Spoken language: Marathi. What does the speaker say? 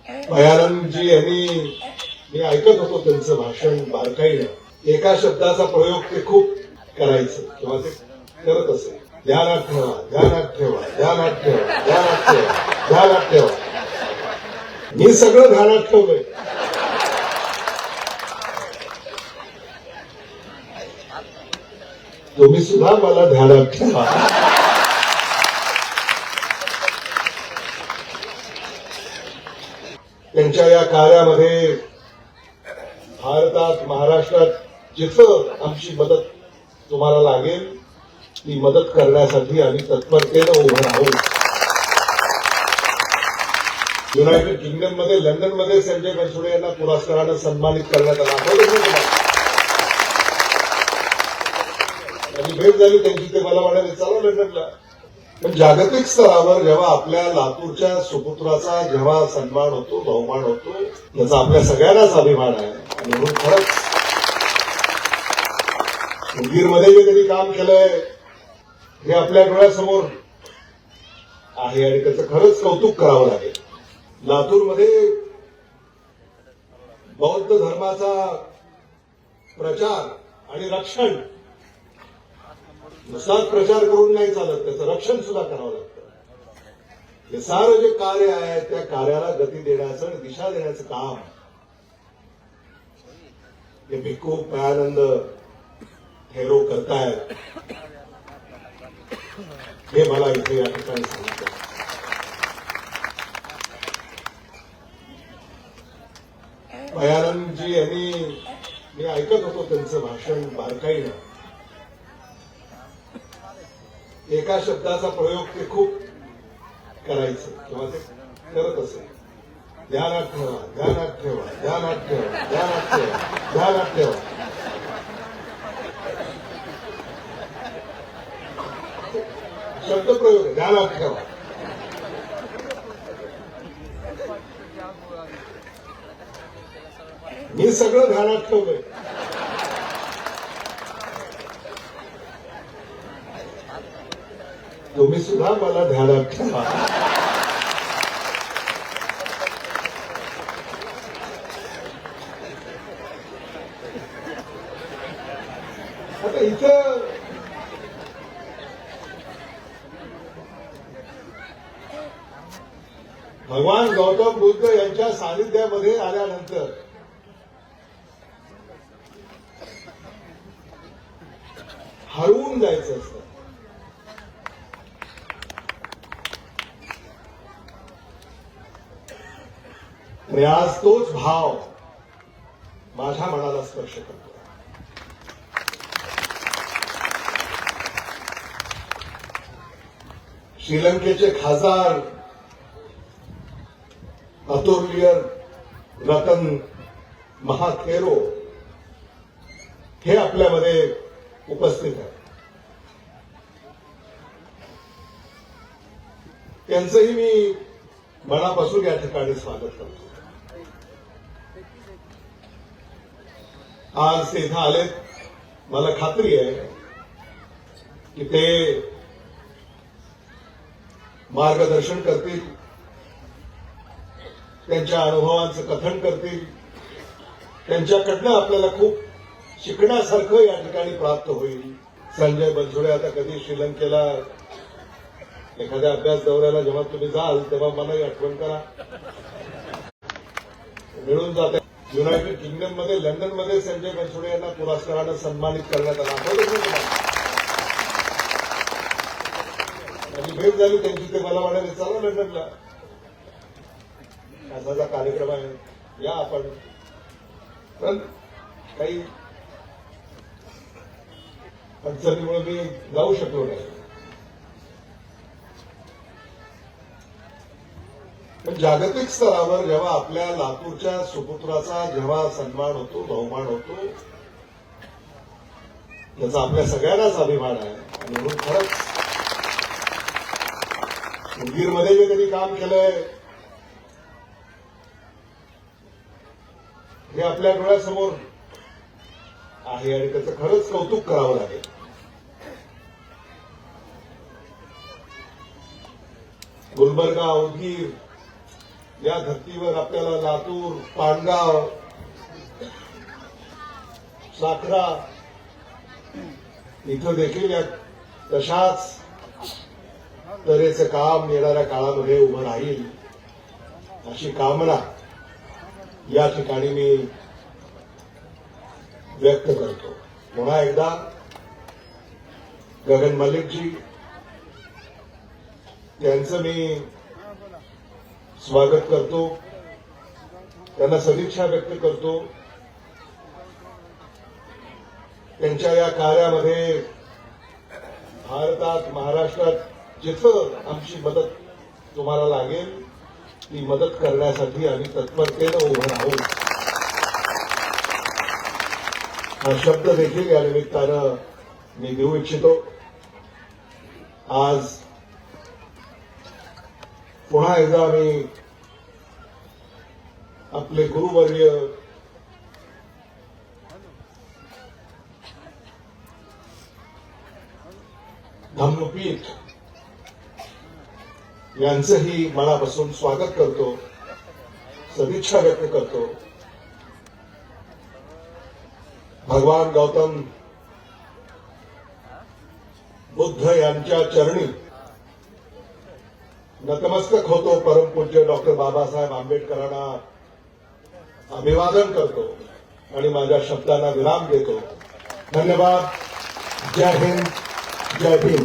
भयानंदजी यांनी मी ऐकत होतो त्यांचं भाषण बारकाईनं एका शब्दाचा प्रयोग ते खूप करायचं किंवा ते करत असे ध्यानात ठेवा ध्यानात ठेवा ध्यानात ठेवा ध्यानात ठेवा ध्यानात ठेवा मी सगळं ध्यानात ठेवलंय तुम्ही सुद्धा मला ध्यानात ठेवा त्यांच्या या कार्यामध्ये भारतात महाराष्ट्रात जिथं आमची मदत तुम्हाला लागेल ती मदत करण्यासाठी आम्ही तत्परतेनं उभं राहू. युनायटेड किंगडम मध्ये लंडन मध्ये संजय बनसोडे यांना पुरस्कारानं सन्मानित करण्यात आला. माझी भेट झाली त्यांची ते मला म्हणाले चला लंडनला. पण जागतिक स्तरावर जेव्हा आपल्या लातूरच्या सुपुत्राचा जेव्हा सन्मान होतो बहुमान होतो त्याचा आपल्या सगळ्यांनाच अभिमान आहे. आणि म्हणून खरंच उदगीरमध्ये जे त्यांनी काम केलंय हे आपल्या डोळ्यासमोर आहे आणि त्याचं खरंच कौतुक करावं लागेल. लातूरमध्ये बौद्ध धर्माचा प्रचार आणि रक्षण नुसताच प्रचार करून नाही चालत त्याचं रक्षण सुद्धा करावं लागतं. हे सारं जे कार्य आहे त्या कार्याला गती देण्याचं आणि दिशा देण्याचं काम हे भिक्खू भयानंद थेरो करतायत हे मला इथे या ठिकाणी सांगितलं. भयानंदजी यांनी मी ऐकत होतो त्यांचं भाषण बारकाईनं एका शब्दाचा प्रयोग ते खूप करायचं किंवा ते करत असे ध्यानात ठेवा ध्यानात ठेवा ध्यानात ठेवा ध्यानात ठेवा ध्यानात ठेवा शब्दप्रयोग आहे ध्यानात ठेवा. मी सगळं ध्यानात ठेवलंय. तुम्ही सुद्धा मला ध्यानात ठेवा. आता इथं भगवान गौतम बुद्ध यांच्या सानिध्यामध्ये आल्यानंतर हरवून जायचं असतं. आणि आज तोच भाव माझ्या मनाला स्पर्श करतो. श्रीलंकेचे खासदार अतुल्य रतन महाथेरो हे आपल्यामध्ये उपस्थित आहे. त्यांचंही मी मनापासून या ठिकाणी स्वागत करतो. आज ते इथं आलेत. मला खात्री आहे की ते मार्गदर्शन करतील, त्यांच्या अनुभवांचं कथन करतील. त्यांच्याकडनं आपल्याला खूप शिकण्यासारखं या ठिकाणी प्राप्त होईल. संजय बनसोडे आता कधी श्रीलंकेला एखाद्या अभ्यास दौऱ्याला जेव्हा तुम्ही जाल तेव्हा मलाही आठवण करा. मिळून जाते. युनायटेड किंगडम मध्ये लंडन मध्ये संजय बनसोडे यांना पुरस्कारानं सन्मानित करण्यात आला. माझी भेट झाली त्यांची ते मला म्हणाले चला लंडनला. असाचा कार्यक्रम आहे या आपण. पण काही अडचणीमुळे मी जाऊ शकलो नाही. पण जागतिक स्तरावर जेव्हा आपल्या लातूरच्या सुपुत्राचा जेव्हा सन्मान होतो बहुमान होतो त्याचा आपल्या सगळ्यांनाच अभिमान आहे. आणि म्हणून खरंच उदगीरमध्ये जे त्यांनी काम केलंय हे आपल्या डोळ्यासमोर आहे आणि त्याचं खरंच कौतुक करावं लागेल. गुलबर्गा उदगीर या धर्तीवर आपल्याला लातूर, पानगाव, साखरा इथं देखील या तशाच तऱ्हेचं काम येणाऱ्या काळामध्ये उभं राहील अशी कामना या ठिकाणी मी व्यक्त करतो. पुन्हा एकदा गगन मलिकजी त्यांचं मी स्वागत करतो, त्यांना सदिच्छा व्यक्त करतो. त्यांच्या या कार्यामध्ये भारतात, महाराष्ट्रात जिथं आमची मदत तुम्हाला लागेल ती मदत करण्यासाठी आम्ही तत्परतेनं उभं राहू. हा शब्द देखील या निमित्तानं मी देऊ इच्छितो. आज पुन्हा एकदा आम्ही आपले गुरुवर्य धम्मपीठ यांचंही मनापासून स्वागत करतो, सदिच्छा व्यक्त करतो. भगवान गौतम बुद्ध यांच्या चरणी नतमस्तक होतो. परमपूज्य डॉक्टर बाबासाहेब आंबेडकरांना अभिवादन करतो आणि माझ्या शब्दांना विराम देतो. धन्यवाद. जय हिंद, जय भीम.